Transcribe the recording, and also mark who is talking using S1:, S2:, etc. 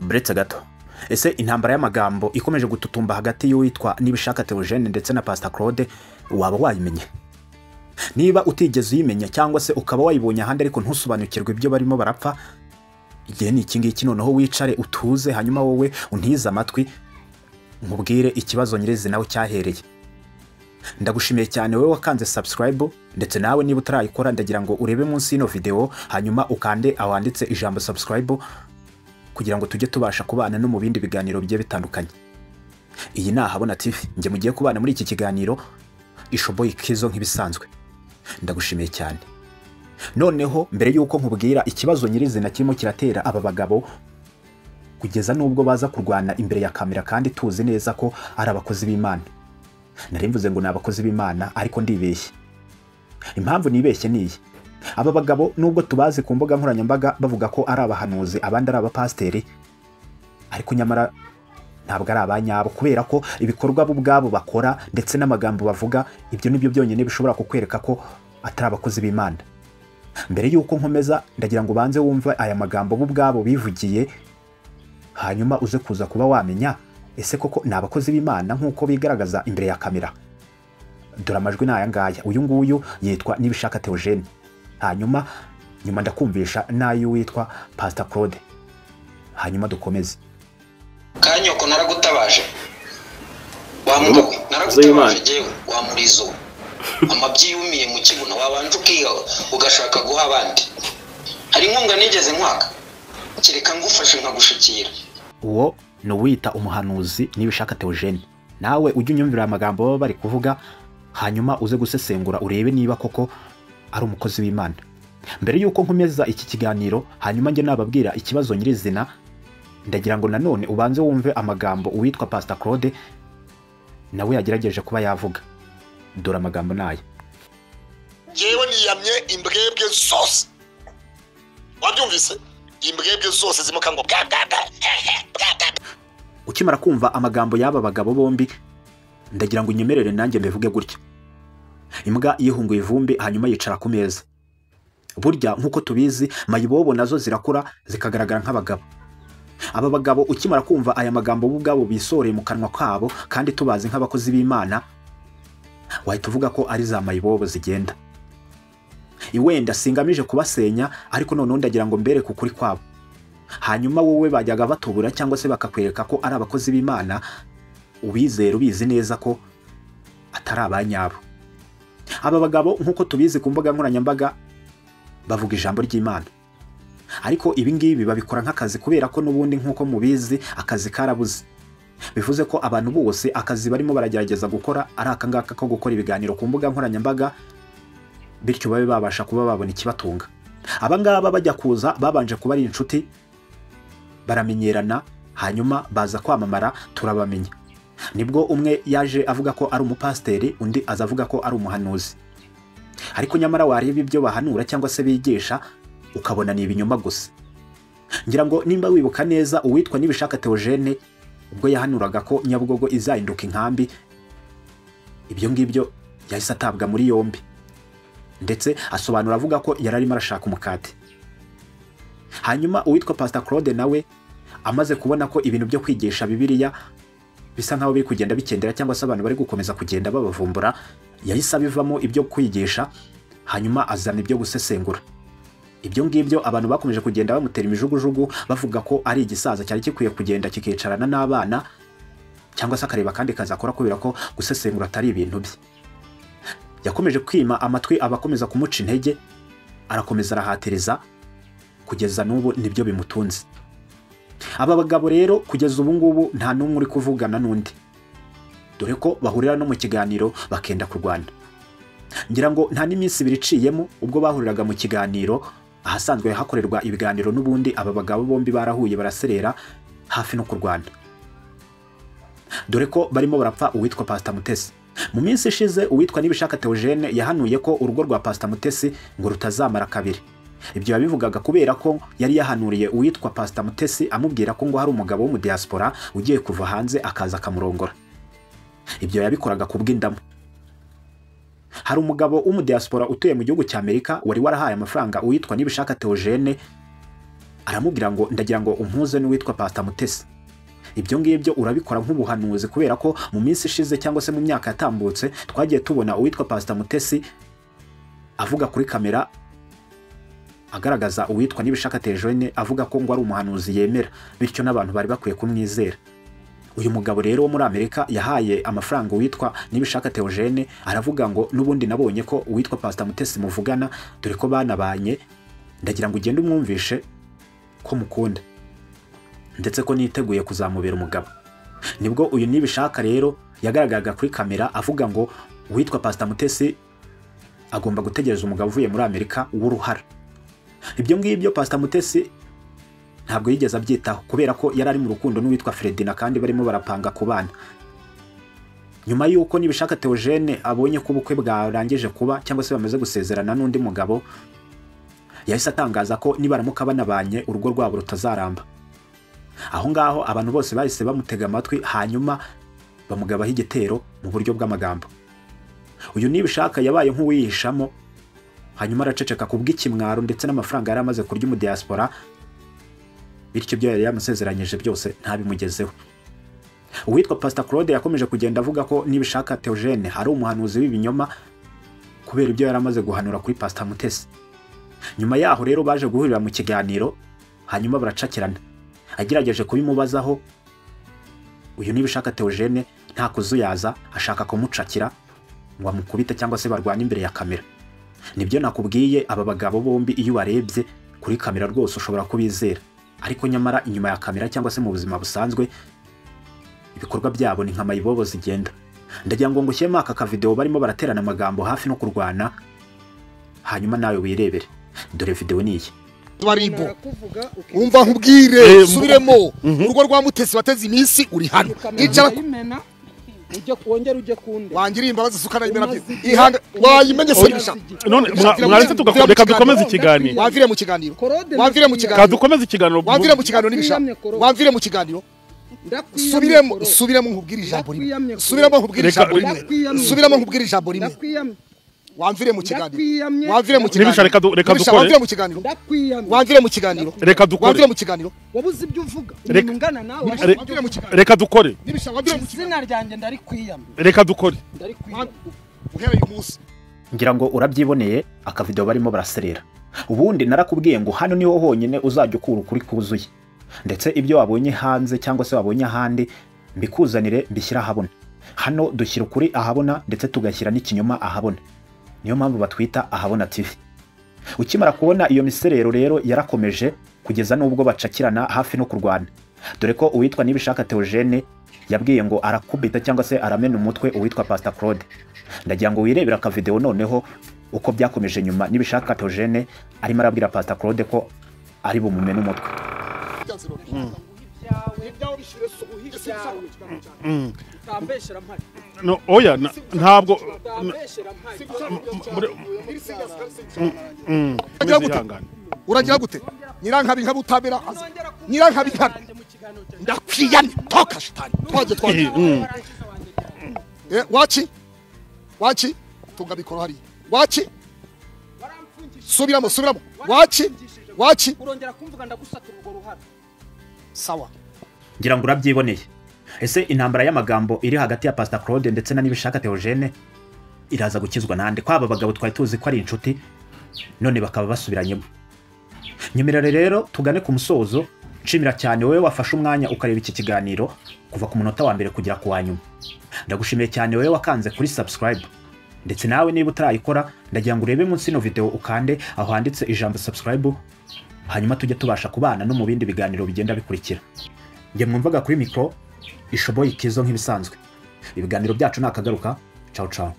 S1: Buretse gato ese intambara y'amagambo ikomeje gututumba hagati y'uwitwa Nibishaka Theogene ndetse na Pastor Claude waba wayimenye? Niba utigeze uyimenya cyangwa se ukaba wayibonye ahandi ariko ntusobanukirwe ibyo barimo barapfa, igihe ni iki ngiki noneho wicare utuze hanyuma wowe untize amatwi nkubwire ikibazo nyir'izina nawe cyahereye. Ndagushimiye cyane wowe wakanze subscribe, ndetse nawe niba utarayikora ndagira ngo urebe munsi y'ino video hanyuma ukande awanditse ijambo subscribe kugira ngo tujye tubasha kubana no mu bindi biganiro bigiye bitandukanye. Iyi ni Ahabona TV, nge mugiye kubana muri iki kiganiro Ishoboye Kizo nk'ibisanzwe. Ndagushimiye cyane. Noneho mbere yuko nkubwira ikibazo nyir'izina kirimo kiratera aba bagabo kugeza nubwo baza kurwana imbere ya kamera kandi tuzi neza ko ari abakozi b'Imana. Narimvuze ngo ni abakozi b'Imana ariko ndibeshye. Impamvu nibeshye niyi: aba bagabo nubwo tubazi ku mbuga nkoranyambaga bavuga ko ari abahanuzi abandi ari abapasteri, ariko nyamara ntabwo ari abanyabo, kubera ko ibikorwa bo ubwabo bakora ndetse n'amagambo bavuga ibyo nibyo byonyine bishobora kukwereka ko atari abakozi b'Imana. Mbere yuko nkomeza ndagira ngo banze wumve aya magambo bo ubwabo bivugiye, hanyuma uze kuza kuba wamenya ese koko ni abakozi b'Imana nk'uko bigaragaza imbere ya kamera. Dore amajwi ni aya ngaya. Uyu nguyu yitwa Nibishaka Theogene, hanyuma nyuma ndakumvisha nayo witwa Pastor Claude, hanyuma dukomeze.
S2: Kanyoko naragutabaje wa mugabo, naragutabaje jewe wa murizo amabyiyumiye mu kibuno wabanje ukiga ugashaka guha abandi. Hari inkunga nigeze nkwaka, kireka ngufashe nkagushikira.
S1: Uwo no wita umuhanuzi Nibishaka Theogene. Nawe ujye unyumvira amagambo baba bari kuvuga, hanyuma uze gusesengura urebe niba koko ari umukozi w'Imana. Mbere yuko nkomeza iki kiganiro hanyuma nge nababwira ikibazo nyir'izina, ndagira ngo nanone ubanze wumve amagambo uwitwa Pastor Claude nawe yagerageje kuba yavuga. Dore amagambo nayo.
S3: Jewe niyamye imbwebwe zose, wabyumvise? Imbwebwe zose zimuka ngo
S1: ukimara kumva amagambo y'aba bagabo bombi, ndagira ngo unyemerere nanjye mbivuge gutya: imbwa yihunguye ivumbi hanyuma yicara ku meza. Burya nk'uko tubizi mayibobo nazo zirakura zikagaragara nk'abagabo. Aba bagabo ukimara kumva aya magambo bo ubwabo bisoreye mu kanwa kabo kandi tubazi nk'abakozi b'Imana, wahita uvuga ko ari za mayibobo zigenda. Iwenda singamije kubasenya, ariko noneho ndagira ngo mbere kukuri kwabo, hanyuma wowe bajyaga batubura cyangwa se bakakwereka ko ari abakozi b'Imana, ubizera ubizi neza ko atari abanyabo. Aba bagabo nk'uko tubizi ku mbuga nkoranyambaga bavuga ijambo ry'Imana, ariko ibi ngibi babikora nk'akazi, kubera ko n'ubundi nk'uko mubizi akazi karabuze. Bivuze ko abantu bose akazi barimo baragerageza gukora ari akangaka ko gukora ibiganiro ku mbuga nkoranyambaga, bityo babe babasha kuba babona ikibatunga. Aba ngaba bajya kuza babanje kuba ari inshuti, baramenyerana, hanyuma baza kwamamara turabamenya. Nibwo umwe yaje avuga ko ari umupasteri, undi aza avuga ko ari umuhanuzi. Ariko nyamara wareba ibyo bahanura cyangwa se bigisha ukabona ni ibinyoma gusa. Ngira ngo nimba wibuka neza uwitwa Nibishaka Theogene ubwo yahanuraga ko Nyabugogo izahinduka inkambi, ibyo ngibyo yahise atabwa muri yombi, ndetse asobanura avuga ko yararimo arashaka umukate. Hanyuma uwitwa Pastor Claude nawe amaze kubona ko ibintu byo kwigisha Bibiliya bisa nkaho biri kugenda bikendera cyangwa se abantu bari gukomeza kugenda babavumbura, yahise abivamo ibyo kwigisha hanyuma azana ibyo gusesengura. Ibyo ngibyo abantu bakomeje kugenda bamutera imijugujugu bavuga ko ari igisaza cyari kikwiye kugenda kikicarana n'abana cyangwa se akareba kandi kazakora, kubera ko gusesengura atari ibintu bye. Yakomeje kwima amatwi abakomeza kumuca intege, arakomeza arahatiriza kugeza n'ubu nibyo bimutunze. Aba bagabo rero kugeza ubu ngubu nta n'umwe uri kuvugana n'undi, dore ko bahurira no mu kiganiro bakenda kurwana. Ngira ngo nta n'iminsi ibiri iciyemo ubwo bahuriraga mu kiganiro ahasanzwe hakorerwa ibiganiro, n'ubundi aba bagabo bombi barahuye baraserera hafi no kurwana, dore ko barimo barapfa uwitwa Pastor Mutesi. Mu minsi ishize uwitwa Nibishaka Theogene yahanuye ko urugo rwa Pastor Mutesi ngo rutazamara kabiri. Ibyo yabivugaga kubera ko yari yahanuriye uwitwa Pastor Mutesi amubwira ko ngo hari umugabo wo mu diaspora ugiye kuva hanze akaza akamurongora. Ibyo yabikoraga kubw'indamu. Hari umugabo wo mu diaspora utuye mu gihugu cy'Amerika wari warahaye amafaranga uwitwa Nibishaka Theogene aramubwira ngo ndagira ngo umpuze n'uwitwa Pastor Mutesi. Ibyo ngibyo urabikora nk'ubuhanuzi kubera ko mu minsi ishize cyangwa se mu myaka yatambutse twagiye tubona uwitwa Pastor Mutesi avuga kuri kamera agaragaza uwitwa Nibishaka Theogene avuga ko ngo ari umuhanuzi yemera, bityo n'abantu bari bakwiye kumwizera. Uyu mugabo rero wo muri Amerika yahaye amafaranga uwitwa Nibishaka Theogene, aravuga ngo n'ubundi nabonye ko uwitwa Pastor Mutesi muvugana dore ko banabanye, ndagira ngo ugende umwumvishe ko mukunda ndetse ko niteguye kuzamubera umugabo. Nibwo uyu Nibishaka rero yagaragaraga kuri kamera avuga ngo uwitwa Pastor Mutesi agomba gutegereza umugabo uvuye muri Amerika w'uruhara. Ibyo ngibyo Pastor Mutesi ntabwo yigeze abyitaho kubera ko yari ari mu rukundo n'uwitwa Fredina kandi barimo barapanga ku bana. Nyuma y'uko Nibishaka Theogene abonye ko ubukwe bwarangije kuba cyangwa se bamaze gusezerana n'undi mugabo, yahise atangaza ko nibaramuka banabanye urugo rwabo rutazaramba. Aho ngaho abantu bose bahise bamutega amatwi, hanyuma bamugabaho igitero mu buryo bw'amagambo. Uyu Nibishaka yabaye nk'uwihishamo, hanyuma araceceka kubw'ikimwaro ndetse n'amafaranga yari amaze kurya mu diaspora, bityo ibyo yari yamusezeranyije byose ntabimugezeho. Uwitwa Pastor Claude yakomeje kugenda avuga ko Nibishaka Theogene ari umuhanuzi w'ibinyoma kubera ibyo yari amaze guhanura kuri Pastor Mutesi. Nyuma yaho rero baje guhurira mu kiganiro, hanyuma baracakirana. Agerageje kubimubazaho, uyu Nibishaka Theogene nta kuzuyaza, ashaka kumucakira ngo amukubite cyangwa se barwane imbere ya kamera. Nibyo nakubwiye, aba bagabo bombi iyo barebye kuri kamera rwose ushobora kubizera, ariko nyamara inyuma ya kamera cyangwa se mu buzima busanzwe ibikorwa byabo ni nka mayibobo zigenda. Ndagira ngo ngushyemo aka video barimo baraterana amagambo hafi no kurwana, hanyuma nawe wirebere. Dore video ni iyi.
S3: Baribo umva nkubwire subiremo urugo rwa Mutesi bateze iminsi uri hano icara
S4: ujye kongera ujye kunda
S3: wangira imbabazi sukana imena ihanga wayimenye serisha
S5: none mwaretse tugakoreka dukomeza ikiganiro
S3: wavire mu kiganiro
S5: dukomeza ikiganiro
S3: wavire mu kiganiro nibisha wavire mu kiganiro subiremo nkubwira ijambo rimwe subiramo nkubwira ijambo rimwe wamvire mu kiganiro
S5: nibisha reka dukore
S3: wamvire mu kiganiro wamvire mu kiganiro
S5: reka dukore
S3: wamvire mu kiganiro
S4: wabuze ibyo uvuga ungana nawe
S5: reka dukore
S3: nibisha wamvire mu kiganiro
S4: izina ryanjye ndari kwiyama
S5: reka dukore
S3: uhereye umunsi.
S1: Ngira ngo urabyiboneye aka video barimo baraserera. Ubundi narakubwiye ngo hano niho honyine uzajya ukura ukuri kuzuye, ndetse ibyo wabonye hanze cyangwa se wabonye ahandi mbikuzanire mbishyira ahabona. Hano dushyira ukuri ahabona ndetse tugashyira n'ikinyoma ahabona. Niyo mpamvu batwita Ahabona TV. Ukimara kubona iyo miserero rero yarakomeje kugeza n'ubwo bacakirana hafi no kurwana, dore ko uwitwa Nibishaka Theogene yabwiye ngo arakubita cyangwa se aramena umutwe uwitwa Pastor Claude. Ndagira ngo wirebera aka video noneho uko byakomeje nyuma Nibishaka Theogene arimo arabwira Pastor Claude ko ari bumumena umutwe.
S5: No oya ntabwo
S3: uragira gute nyirankabi nkabutabera nyirankabi ndakwiyani toka shitani twaje wachi tunga bikoro hari wachi subiramo wachi
S4: urongera kumvuga ndagusatura urwo ruhara
S3: sawa.
S1: Ngira ngo urabyiboneye. Ese intambara y'amagambo iri hagati ya Pastor Claude ndetse na Nibishaka Theogene iraza gukizwa nande? Kwaba bagabo twari tuzi ko ari inshuti none bakaba basubiranyemo. Nyemerere rero tugane ku musozo. Nshimira cyane wowe wafashe umwanya ukareba iki kiganiro kuva ku munota wa mbere kugera ku wanyuma. Ndagushimiye cyane wowe wakanze kuri subscribe, ndetse nawe niba utarayikora ndagira ngo urebe munsi no video ukande aho handitse ijambo subscribe, hanyuma tujye tubasha kubana no mu bindi biganiro bigenda bikurikira. Nge mwumvaga kuri mikro Ishoboye Kizo nk'ibisanzwe. Ibiganiro byacu nakagaruka. Ciao ciao.